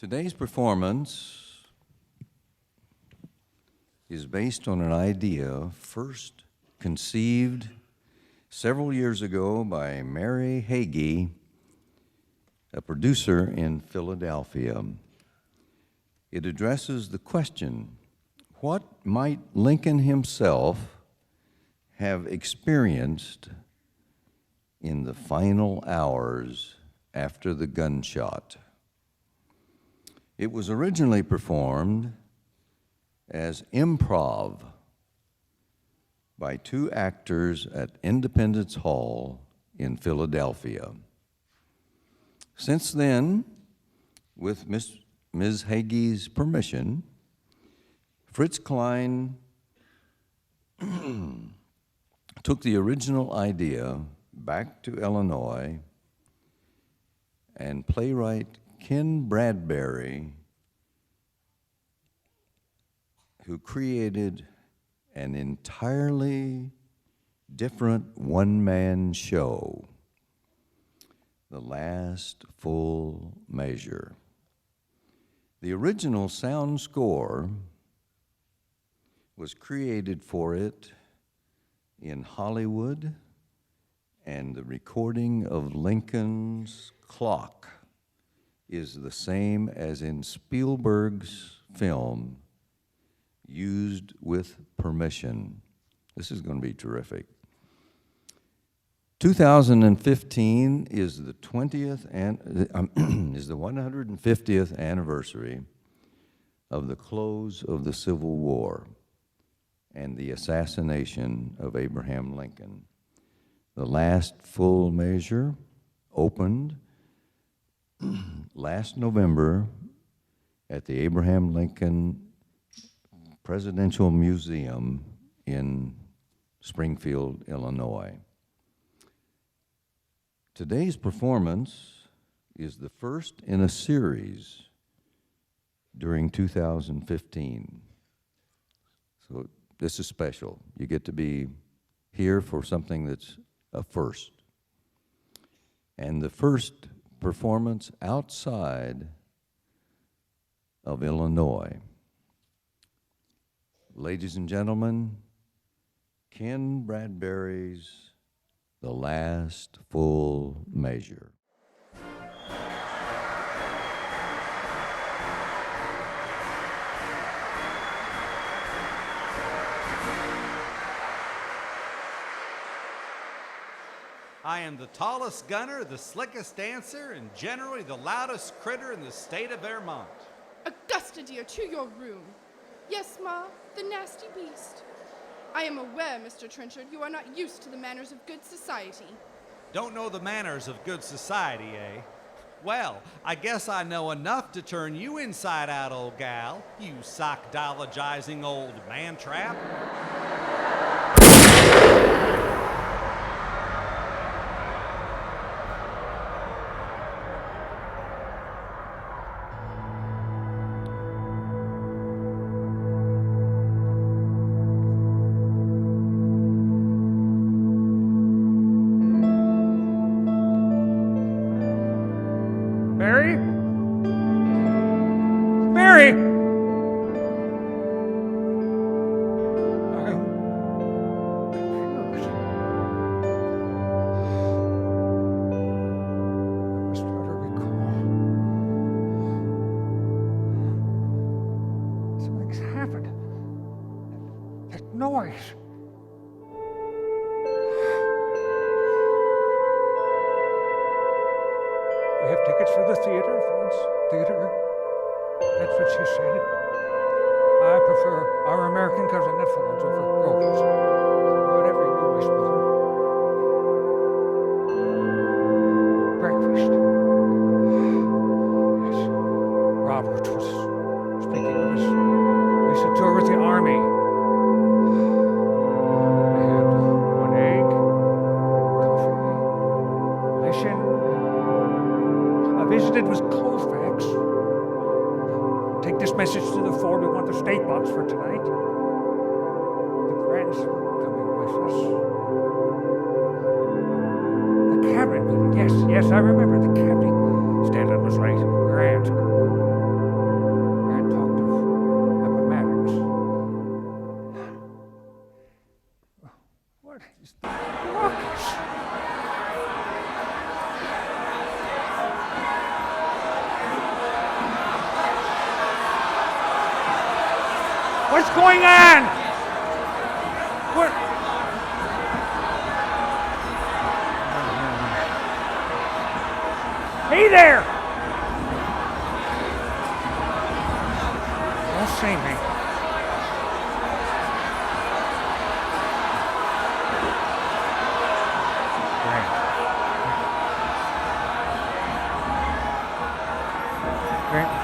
Today's performance is based on an idea first conceived several years ago by Mary Hagee, a producer in Philadelphia. It addresses the question, what might Lincoln himself have experienced in the final hours after the gunshot? It was originally performed as improv by two actors at Independence Hall in Philadelphia. Since then, with Ms. Hagee's permission, Fritz Klein took the original idea back to Illinois, and playwright Ken Bradbury, who created an entirely different one-man show, The Last Full Measure. The original sound score was created for it in Hollywood, and the recording of Lincoln's clock is the same as in Spielberg's film, used with permission. This is going to be terrific. 2015 is the 150th anniversary of the close of the Civil War and the assassination of Abraham Lincoln. The Last Full Measure opened last November at the Abraham Lincoln Presidential Museum in Springfield, Illinois. Today's performance is the first in a series during 2015. So this is special. You get to be here for something that's a first. And the first performance outside of Illinois. Ladies and gentlemen, Ken Bradbury's The Last Full Measure. I am the tallest gunner, the slickest dancer, and generally the loudest critter in the state of Vermont. Augusta, dear, to your room. Yes, Ma, the nasty beast. I am aware, Mr. Trenchard, you are not used to the manners of good society. Don't know the manners of good society, eh? Well, I guess I know enough to turn you inside out, old gal, you sock-dologizing old man-trap. Mary? Mary! I'm confused. I must try to recall. Something's happened. That noise. We have tickets for the theater, Florence? Theater? That's what she said. I prefer our American cousin at Florence over Grover's. Whatever you wish, Mother. Breakfast. Yes. Robert was speaking of his recent tour with the Army. I had one egg, coffee, mission. I visited with Colfax. Take this message to the Ford. We want the state box for tonight. The Grants were coming with us. The cabinet meeting. Yes, I remember the cabinet. Stanton was right. Grant. What's going on? What? Hey there! Don't see me. Grant.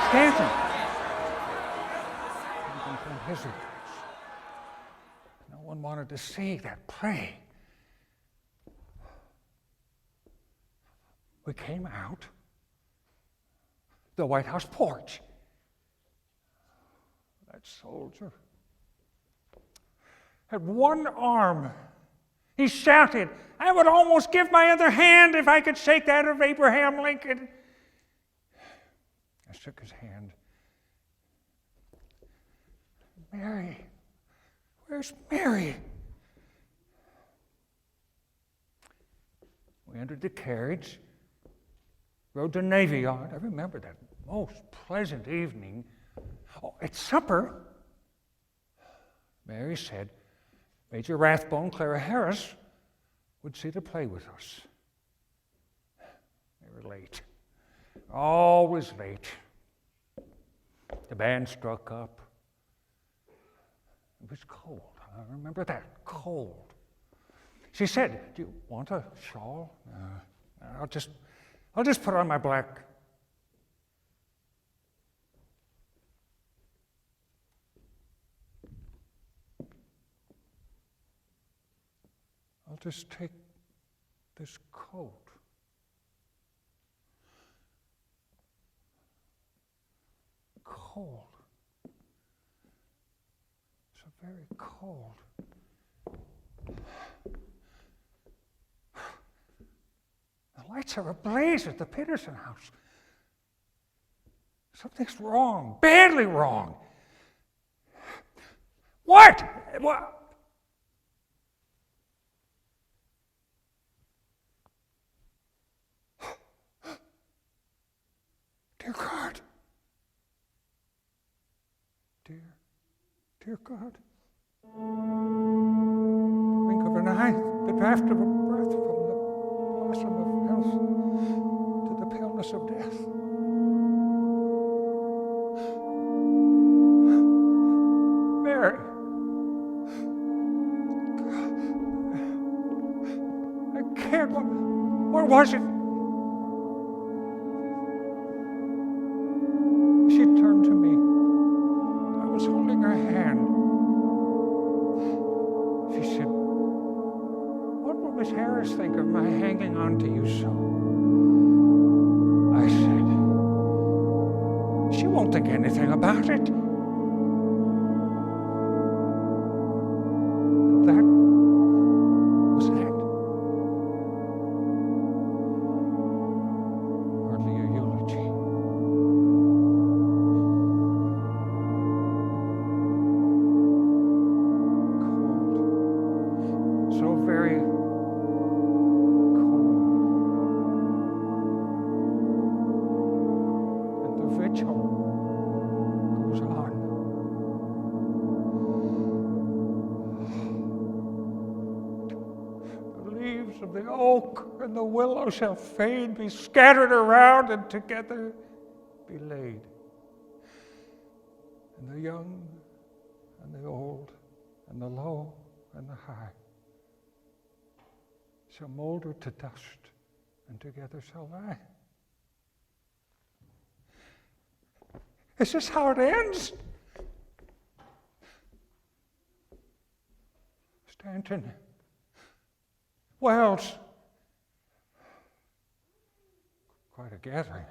Stanton. No one wanted to see that play. We came out the White House porch. That soldier had one arm. He shouted, "I would almost give my other hand if I could shake that of Abraham Lincoln." I shook his hand. Mary, where's Mary? We entered the carriage, rode to Navy Yard. I remember that most pleasant evening. Oh, at supper, Mary said Major Rathbone, Clara Harris, would see the play with us. They were late. Always late. The band struck up. It was cold. I remember that, cold. She said, "Do you want a shawl?" I'll just put on my black. I'll just take this coat. Cold. So very cold. The lights are ablaze at the Peterson House. Something's wrong, badly wrong. What? Dear God. Dear God. The wink of an eye, the draft of a breath from the blossom of health to the paleness of death. Mary. I can't. What was it? She turned to me. I was holding her hand. She said, "What will Miss Harris think of my hanging on to you so?" I said, "She won't think anything about it." And that was that. Hardly a eulogy. So very cold. And the vigil goes on. The leaves of the oak and the willow shall fade, be scattered around, and together be laid. And the young and the old and the low and the high shall molder to dust, and together shall lie. Is this how it ends? Stanton, Wells, quite a gathering.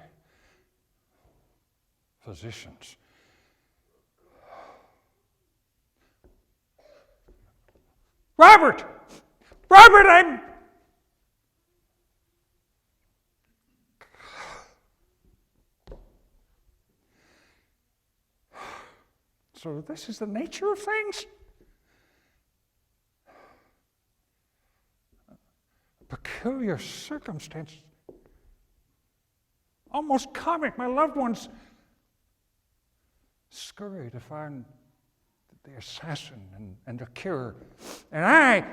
Physicians. Robert, I'm... So this is the nature of things? peculiar circumstance, almost comic. My loved ones scurry to find the assassin and the killer. And I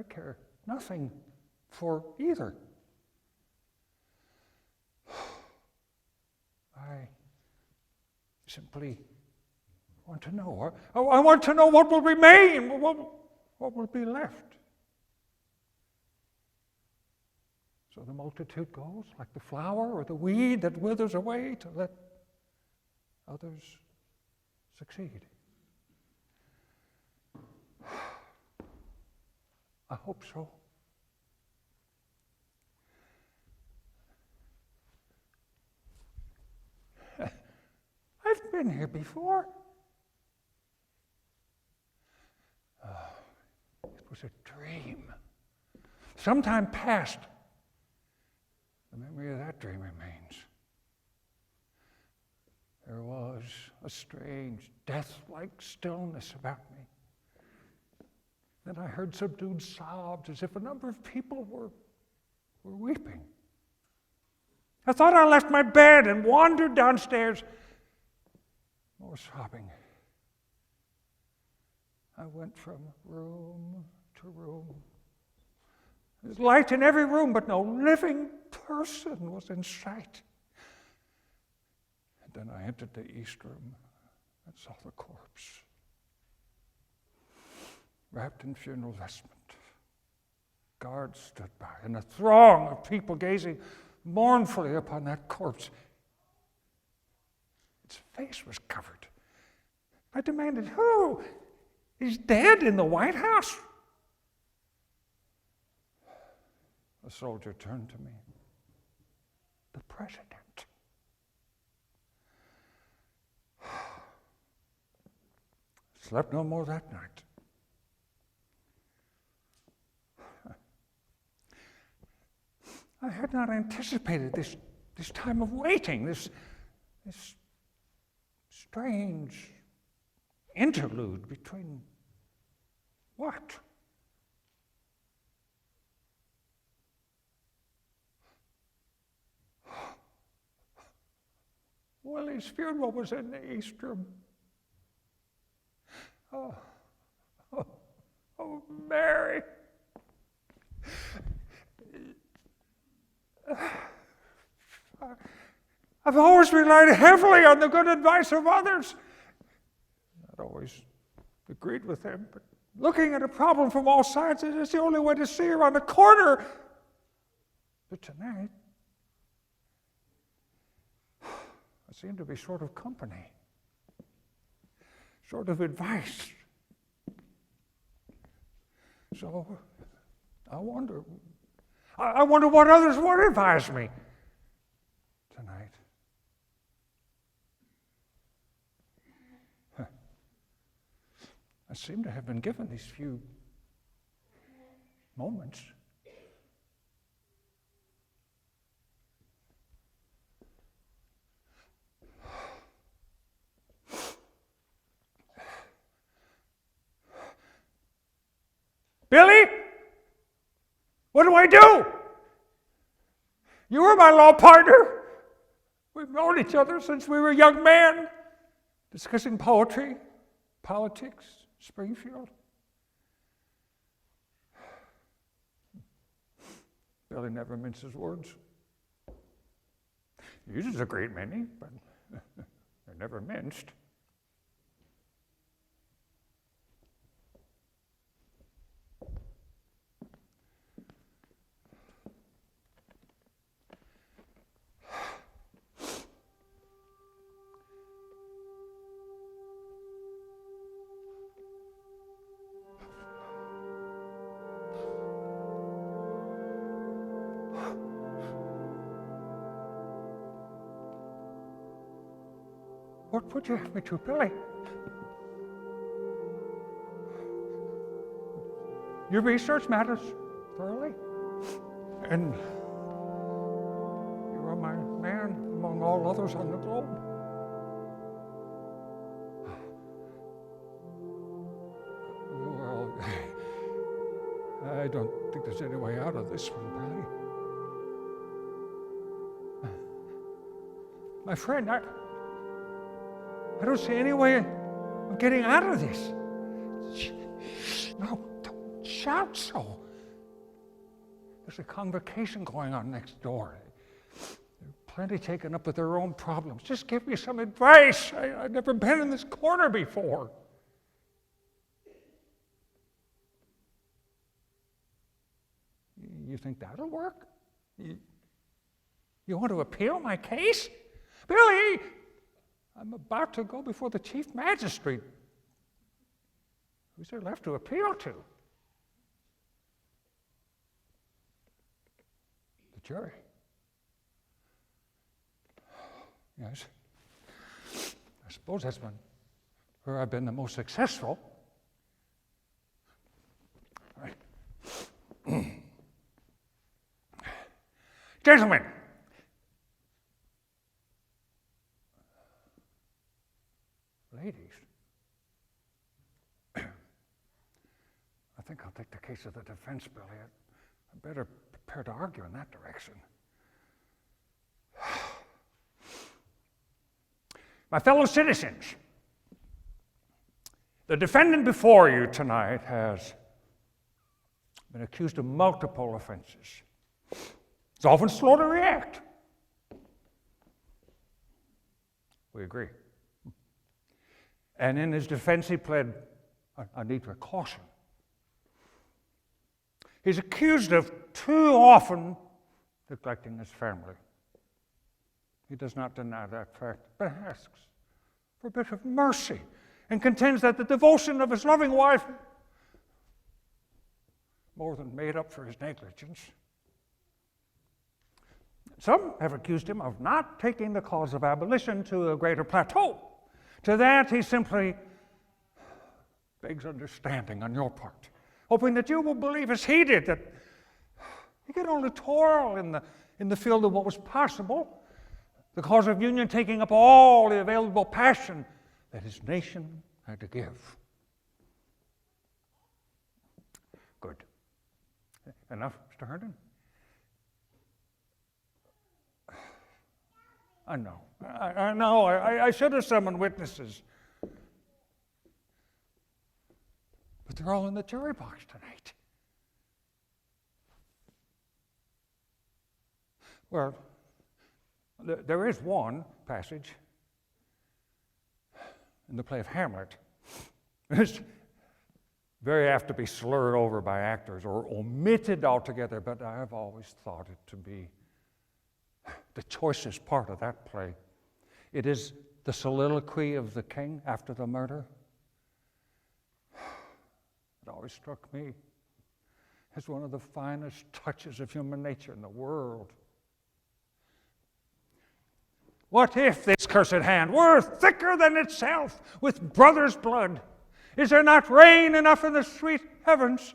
care nothing for either. I simply want to know. I want to know what will remain, what will be left. So the multitude goes like the flower or the weed that withers away to let others succeed. I hope so. I've been here before. It was a dream. Sometime past, the memory of that dream remains. There was a strange, death-like stillness about me. Then I heard subdued sobs as if a number of people were weeping. I thought I left my bed and wandered downstairs. More sobbing. I went from room to room. There's light in every room, but no living person was in sight. And then I entered the east room and saw the corpse, wrapped in funeral vestment. Guards stood by, and a throng of people gazing mournfully upon that corpse. Its face was covered. I demanded, who? He's dead in the White House. A soldier turned to me. The president. Slept no more that night. I had not anticipated this time of waiting, this strange interlude between what? Willie's funeral was in the East Room. Oh, Mary. I've always relied heavily on the good advice of others. Not always agreed with them, but looking at a problem from all sides is the only way to see around the corner. But tonight, I seem to be short of company, short of advice. So I wonder what others would advise me tonight. I seem to have been given these few moments. Billy, what do I do? You were my law partner. We've known each other since we were young men, discussing poetry, politics, Springfield. Billy never minces words. He uses a great many, but they're never minced. What would you have me to, Billy? Your research matters thoroughly, and you are my man among all others on the globe. don't think there's any way out of this one, Billy. My friend, I don't see any way of getting out of this. No, don't shout so. There's a convocation going on next door. There are plenty taken up with their own problems. Just give me some advice. I've never been in this corner before. You think that'll work? You want to appeal my case? Billy, I'm about to go before the chief magistrate. Who's there left to appeal to? The jury. Yes. I suppose that's been where I've been the most successful. All right. Gentlemen, ladies, I think I'll take the case of the defense, Billy. I better prepare to argue in that direction. My fellow citizens, the defendant before you tonight has been accused of multiple offenses. He's often slow to react. We agree. And in his defense, he pled a need for caution. He's accused of too often neglecting his family. He does not deny that fact, but asks for a bit of mercy and contends that the devotion of his loving wife more than made up for his negligence. Some have accused him of not taking the cause of abolition to a greater plateau. To that, he simply begs understanding on your part, hoping that you will believe as he did that he could only toil in the field of what was possible, the cause of union taking up all the available passion that his nation had to give. Good. Enough, Mr. Herndon? I know. I know. I should have summoned witnesses. But they're all in the jury box tonight. Well, there is one passage in the play of Hamlet. It's very apt to be slurred over by actors or omitted altogether, but I have always thought it to be the choicest part of that play. It is the soliloquy of the king after the murder. It always struck me as one of the finest touches of human nature in the world. What if this cursed hand were thicker than itself with brother's blood? Is there not rain enough in the sweet heavens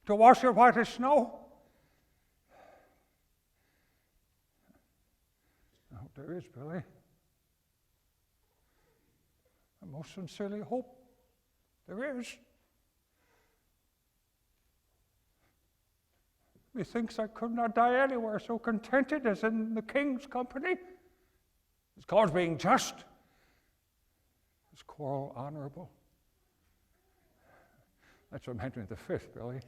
to wash it white as snow? I hope there is, Billy. I most sincerely hope there is. Methinks I could not die anywhere so contented as in the king's company, his cause being just, his quarrel honorable. That's from Henry V, Billy.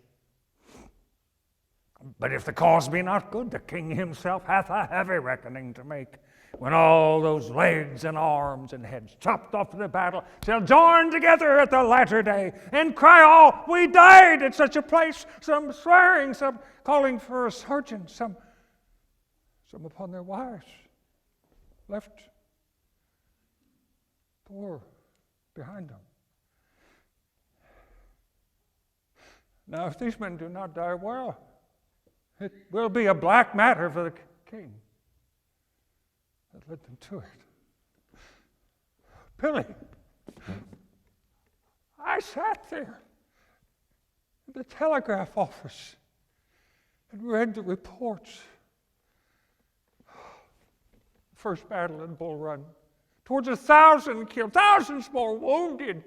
But if the cause be not good, the king himself hath a heavy reckoning to make, when all those legs and arms and heads chopped off in the battle shall join together at the latter day and cry all, we died at such a place, some swearing, some calling for a surgeon, some upon their wives, left poor behind them. Now, if these men do not die well, it will be a black matter for the king that led them to it. Billy, I sat there in the telegraph office and read the reports. First battle in Bull Run. Towards 1,000 killed, thousands more wounded.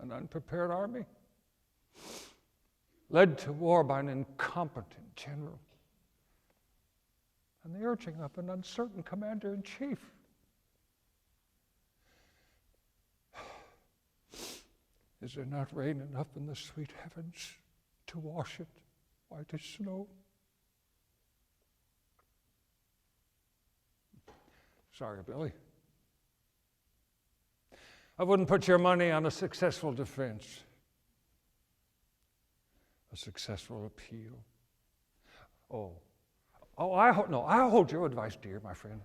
an unprepared army, led to war by an incompetent general, and the urging of an uncertain commander-in-chief. Is there not rain enough in the sweet heavens to wash it white as snow? Sorry, Billy. I wouldn't put your money on a successful defense, a successful appeal. I hold your advice dear, my friend.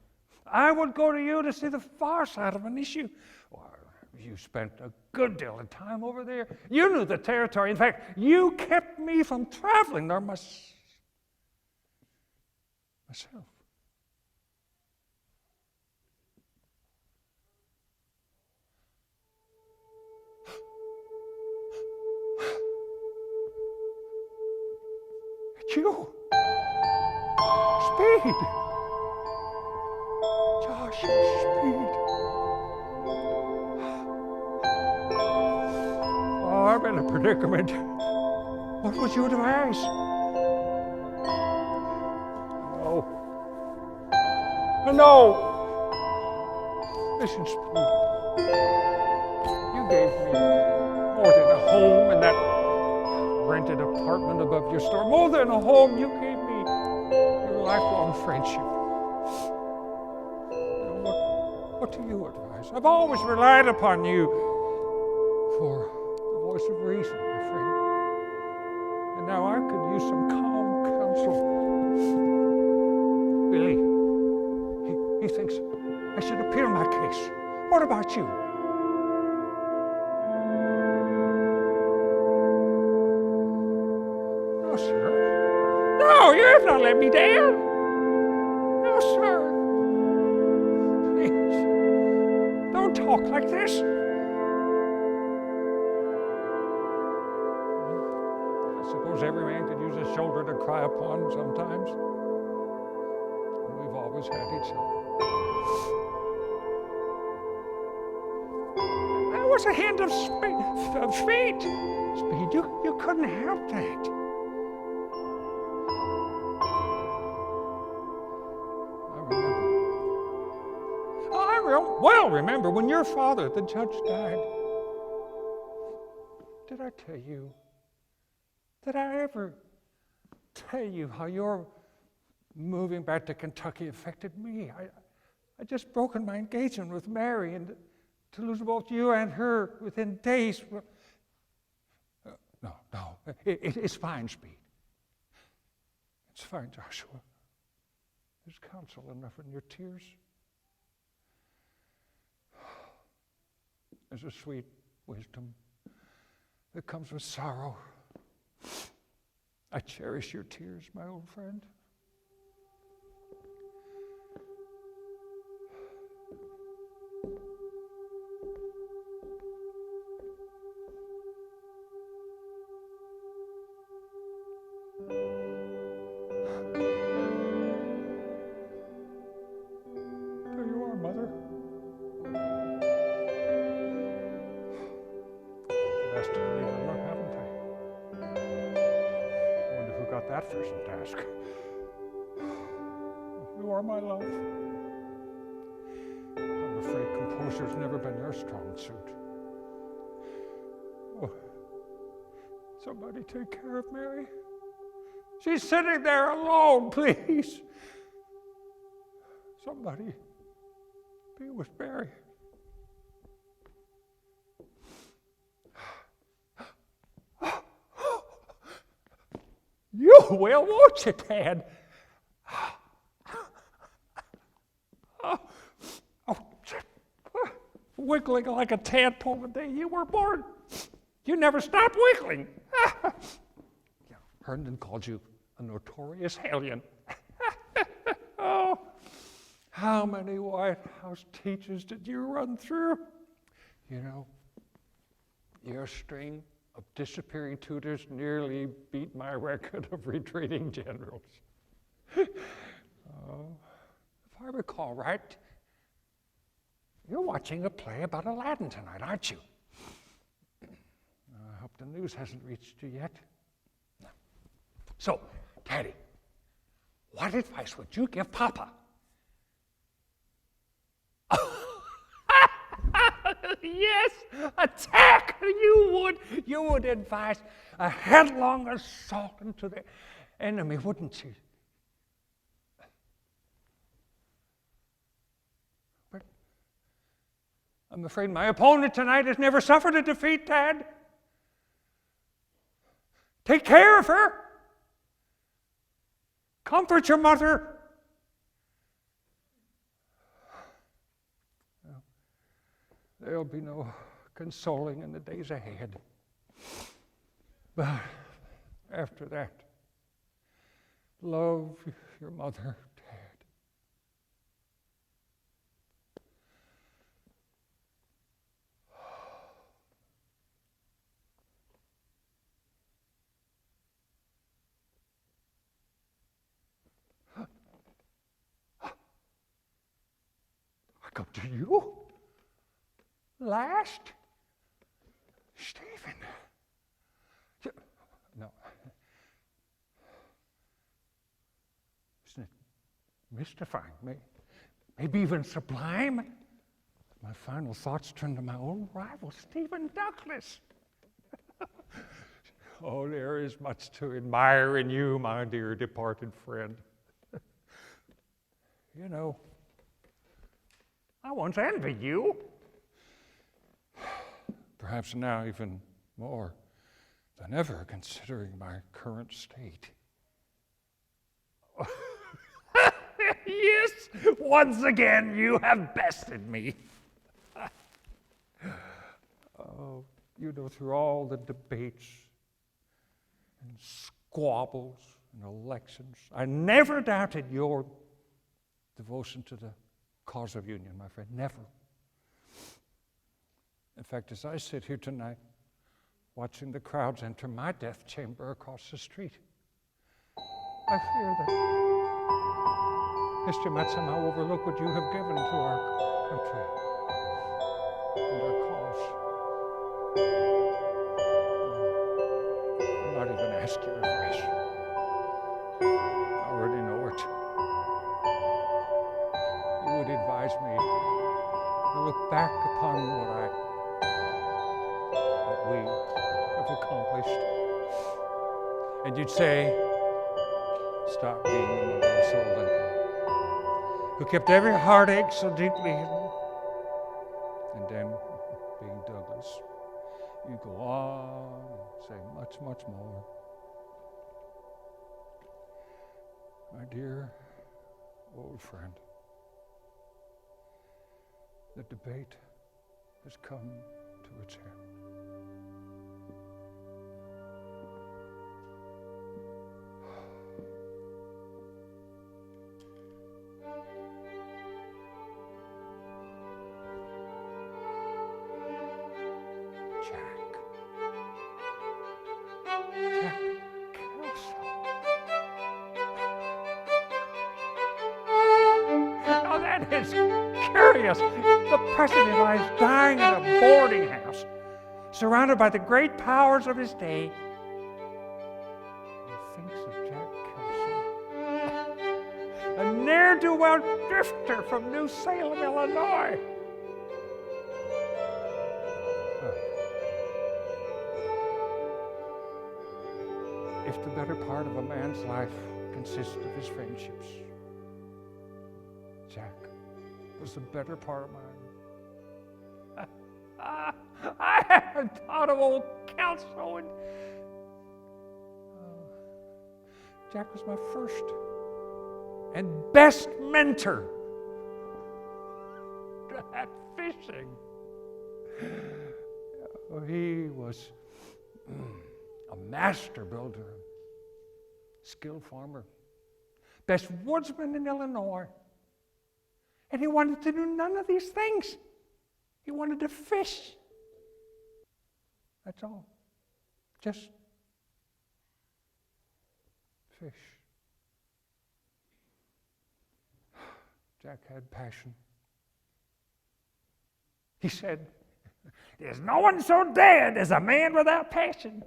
I would go to you to see the far side of an issue. Well, you spent a good deal of time over there. You knew the territory. In fact, you kept me from traveling there myself. It's you. Speed. Joshua Speed. Oh, I'm in a predicament. What would you advise? No. Listen, Speed. You gave me more than a home in that rented apartment above your store. More than a home, you gave me your lifelong friendship. Now, what do you advise? I've always relied upon you for the voice of reason, my friend. And now I could use some calm counsel. Billy, he thinks I should appeal my case. What about you? No, sir. No, you have not let me down. No, sir. Please, don't talk like this. I suppose every man could use a shoulder to cry upon sometimes. And we've always had each other. That was a hint of fate. Speed, you couldn't help that. Remember when your father, the judge, died. Did I tell you? Did I ever tell you how your moving back to Kentucky affected me? I just broken my engagement with Mary, and to lose both you and her within days. No, it's fine, Speed. It's fine, Joshua. There's counsel enough in your tears. There's a sweet wisdom that comes with sorrow. I cherish your tears, my old friend. There you are, Mother. Best to believe in luck, haven't I? I wonder who got that first task. You are my love. I'm afraid composure's never been your strong suit. Oh, somebody take care of Mary. She's sitting there alone, please. Somebody be with Mary. You will, won't you, Dad? Wiggling like a tadpole the day you were born. You never stopped wiggling. Herndon called you a notorious hellion. Oh, how many White House teachers did you run through? You know, your string of disappearing tutors nearly beat my record of retreating generals. If I recall right, you're watching a play about Aladdin tonight, aren't you? The news hasn't reached you yet. No. So, Daddy, what advice would you give Papa? Yes, attack! You would advise a headlong assault into the enemy, wouldn't you? But I'm afraid my opponent tonight has never suffered a defeat, Dad. Take care of her. Comfort your mother. There'll be no consoling in the days ahead. But after that, love your mother, Dad. I come to you? Last? Stephen. No. Isn't it mystifying? Maybe even sublime? My final thoughts turn to my own rival, Stephen Douglas. Oh, there is much to admire in you, my dear departed friend. You know, I once envied you. Perhaps now even more than ever, considering my current state. Yes, once again you have bested me. Oh, you know, through all the debates and squabbles and elections, I never doubted your devotion to the cause of union, my friend, never. In fact, as I sit here tonight, watching the crowds enter my death chamber across the street, I fear that history might somehow overlook what you have given to our country and our cause. I'll not even ask your advice. I already know it. You would advise me to look back upon what we have accomplished. And you'd say, stop being the motherless old Lincoln, who kept every heartache so deeply hidden. And then, being Douglas, you go on and say much, much more. My dear old friend, the debate has come to its end. Jack Counsel. Now that is curious. The president lies dying in a boarding house, surrounded by the great powers of his day. He thinks of Jack Counsel, a ne'er-do-well drifter from New Salem, Illinois. If the better part of a man's life consists of his friendships, Jack was the better part of mine. I haven't thought of old Counsel, and Jack was my first and best mentor at fishing. He was a master builder, skilled farmer, best woodsman in Illinois. And he wanted to do none of these things. He wanted to fish. That's all. Just fish. Jack had passion. He said, There's no one so dead as a man without passion.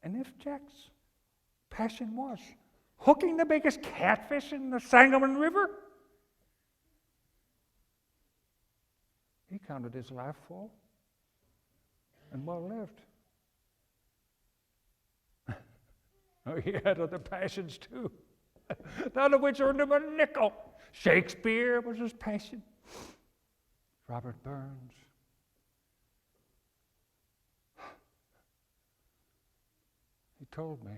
And if Jack's passion was hooking the biggest catfish in the Sangamon River, he counted his life full and well lived. Oh, he had other passions too, none of which earned him a nickel. Shakespeare was his passion. Robert Burns. He told me,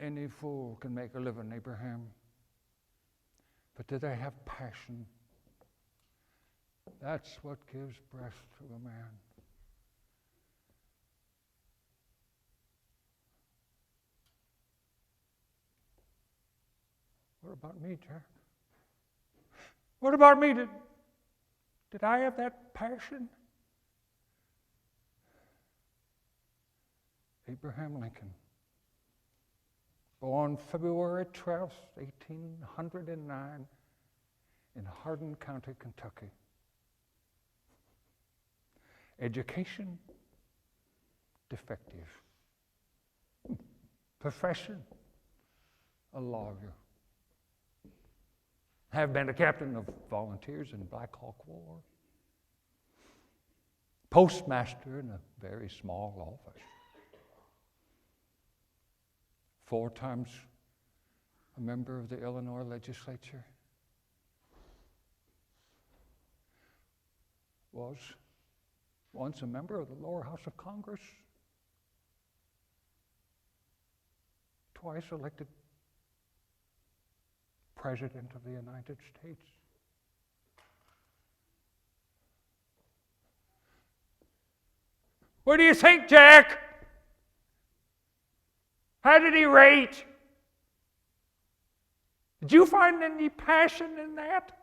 any fool can make a living, Abraham, but do they have passion? That's what gives breath to a man. What about me, Jack? What about me? Did I have that passion? Abraham Lincoln, born February 12th, 1809, in Hardin County, Kentucky. Education, defective. Profession, a lawyer. Have been a captain of volunteers in Black Hawk War. Postmaster in a very small office. 4 times a member of the Illinois legislature. Was once a member of the lower house of Congress. Twice elected President of the United States. What do you think, Jack? How did he rate? Did you find any passion in that?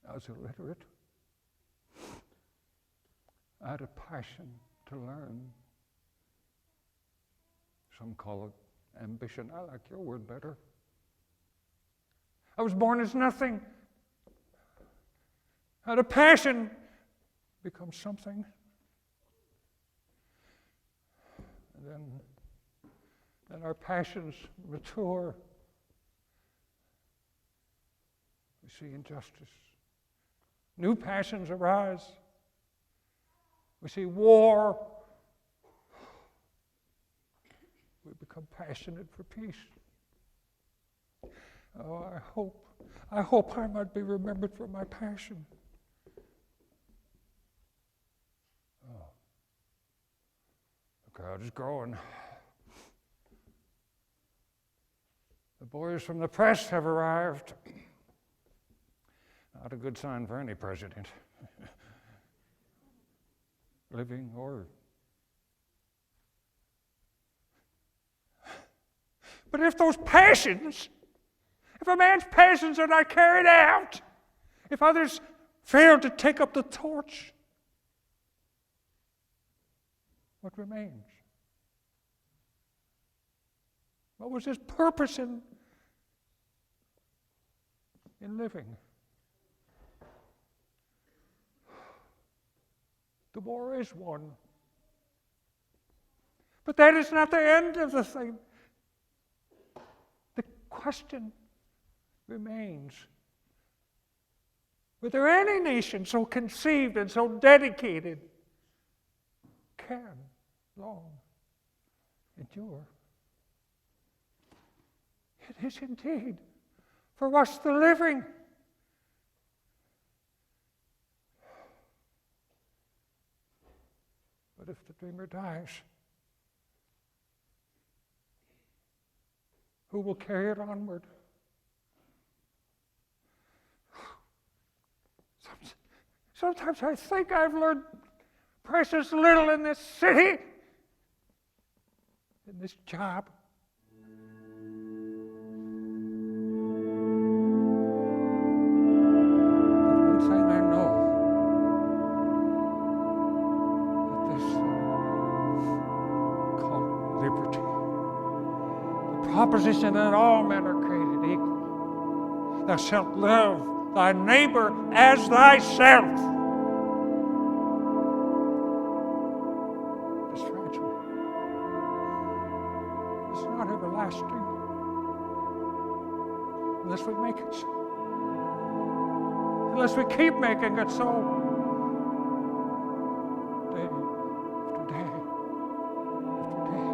I was illiterate. I had a passion to learn. Some call it ambition. I like your word better. I was born as nothing. I had a passion become something. And then our passions mature. We see injustice. New passions arise. We see war. We become passionate for peace. Oh, I hope I might be remembered for my passion. Oh, the crowd is growing. The boys from the press have arrived. Not a good sign for any president, living or. But if those passions, if a man's passions are not carried out, if others fail to take up the torch, what remains? What was his purpose in living? The war is won. But that is not the end of the thing. The question remains, whether any nation so conceived and so dedicated can long endure. It is indeed for us the living. But if the dreamer dies, who will carry it onward? Sometimes I think I've learned precious little in this city, in this job. But one thing I know, that this called liberty proposition that all men are created equal. Thou shalt love thy neighbor as thyself. This fragile. It's not everlasting unless we make it so. Unless we keep making it so. Day after day after day.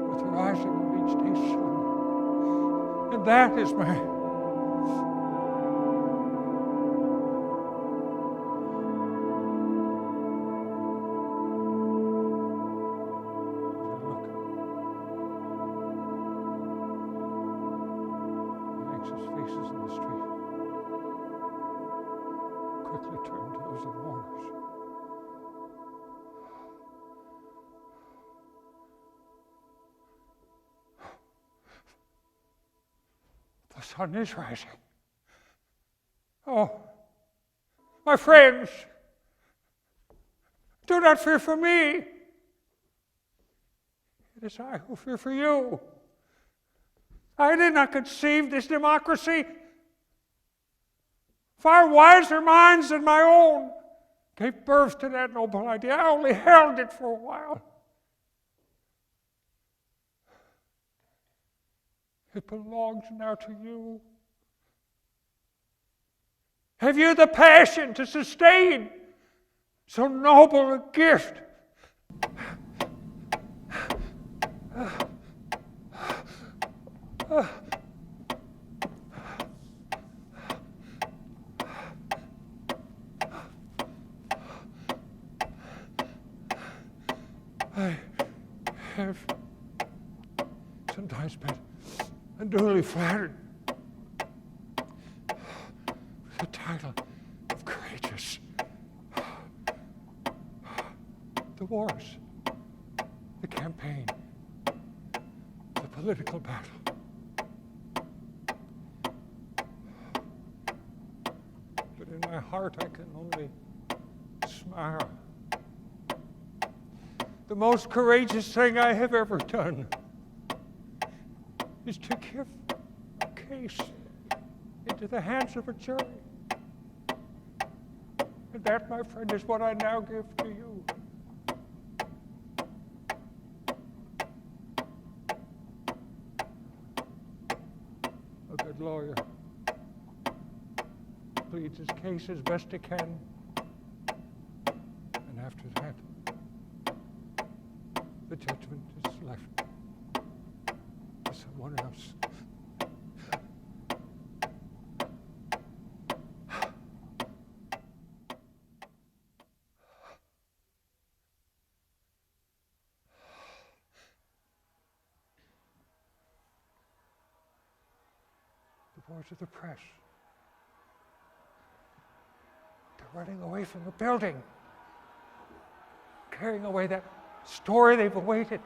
With the rising of each day's sun. And that is my anxious faces in the street quickly turn to those of mourners. The sun is rising. Oh, my friends, do not fear for me. It is I who fear for you. I did not conceive this democracy. Far wiser minds than my own gave birth to that noble idea. I only held it for a while. It belongs now to you. Have you the passion to sustain so noble a gift? I have sometimes been unduly flattered with the title of courageous. The wars, the campaign, the political battle. But in my heart I can only smile. The most courageous thing I have ever done is to give a case into the hands of a jury. And that, my friend, is what I now give to you. A good lawyer pleads his case as best he can. And after that, the judgment is left to someone else. The boys of the press, they're running away from the building, carrying away that story they've awaited.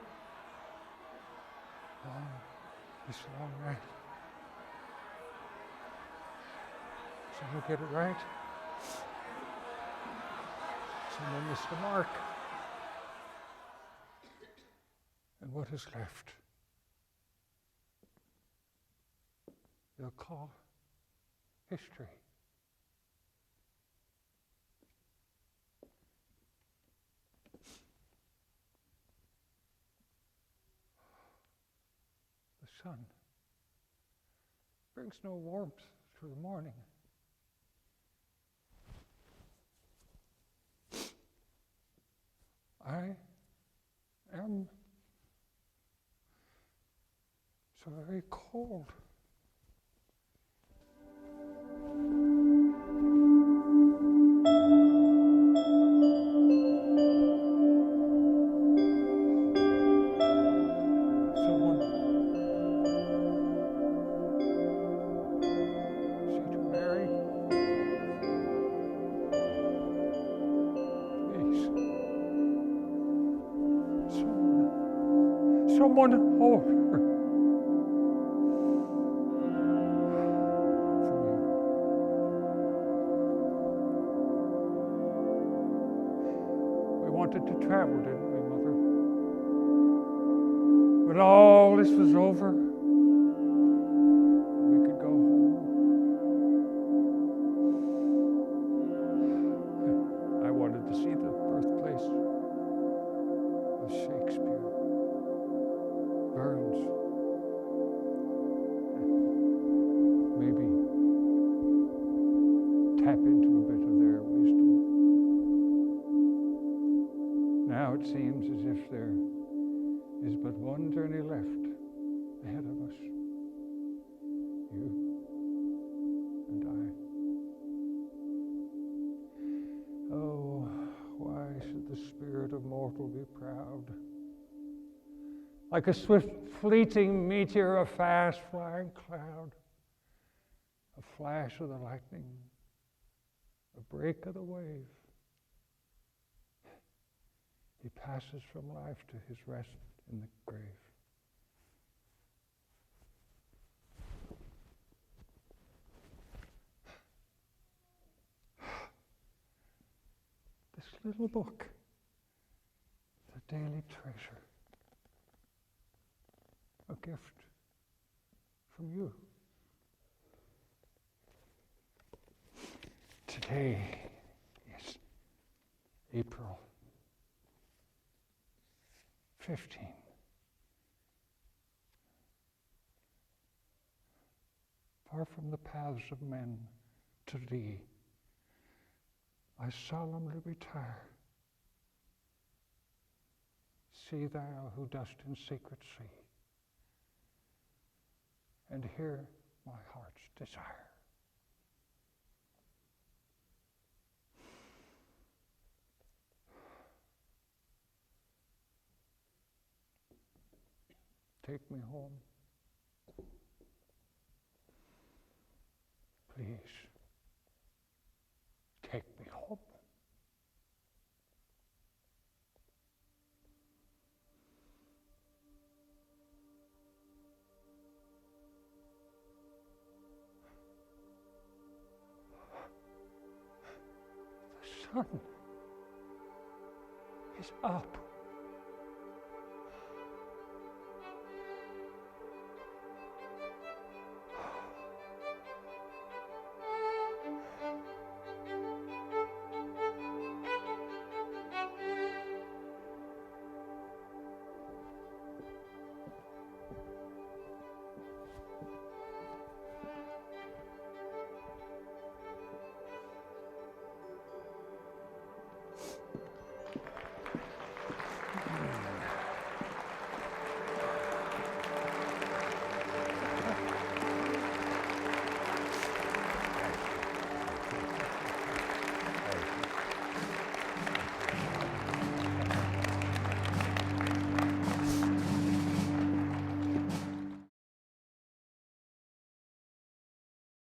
This long night. Someone get it right. Someone missed the mark. And what is left? They'll call history. Sun brings no warmth through the morning. I am so very cold. Someone hold her for me. We wanted to travel, didn't we, Mother? when all this was over, we could go home. I wanted to see the birthplace of Shakespeare, Burns, maybe tap into a bit of their wisdom. Now it seems as if there is but one journey left ahead of us. You and I. Oh, why should the spirit of mortal be proud? Like a swift fleeting meteor, a fast flying cloud, a flash of the lightning, a break of the wave. He passes from life to his rest in the grave. This little book, the daily treasure, a gift from you. Today is April 15. Far from the paths of men to thee, I solemnly retire. See thou who dost in secret see, and hear my heart's desire. Take me home. Please, take me home. The sun is up.